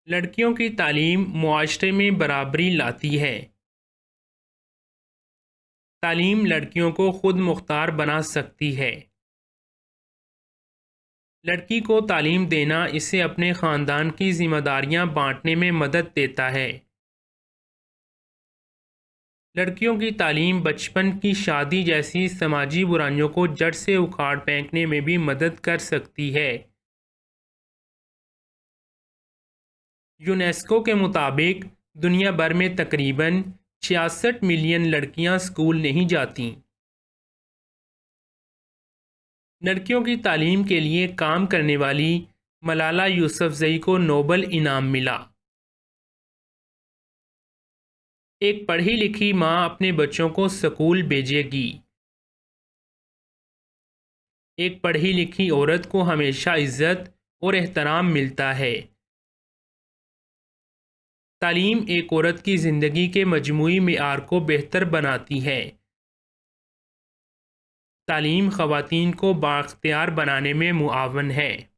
لڑکیوں کی تعلیم معاشرے میں برابری لاتی ہے۔ تعلیم لڑکیوں کو خود مختار بنا سکتی ہے۔ لڑکی کو تعلیم دینا اسے اپنے خاندان کی ذمہ داریاں بانٹنے میں مدد دیتا ہے۔ لڑکیوں کی تعلیم بچپن کی شادی جیسی سماجی برائیوں کو جڑ سے اکھاڑ پھینکنے میں بھی مدد کر سکتی ہے۔ یونیسکو کے مطابق دنیا بھر میں تقریباً 66 ملین لڑکیاں اسکول نہیں جاتیں۔ لڑکیوں کی تعلیم کے لیے کام کرنے والی ملالہ یوسفزئی کو نوبل انعام ملا۔ ایک پڑھی لکھی ماں اپنے بچوں کو اسکول بھیجے گی۔ ایک پڑھی لکھی عورت کو ہمیشہ عزت اور احترام ملتا ہے۔ تعلیم ایک عورت کی زندگی کے مجموعی معیار کو بہتر بناتی ہے۔ تعلیم خواتین کو بااختیار بنانے میں معاون ہے۔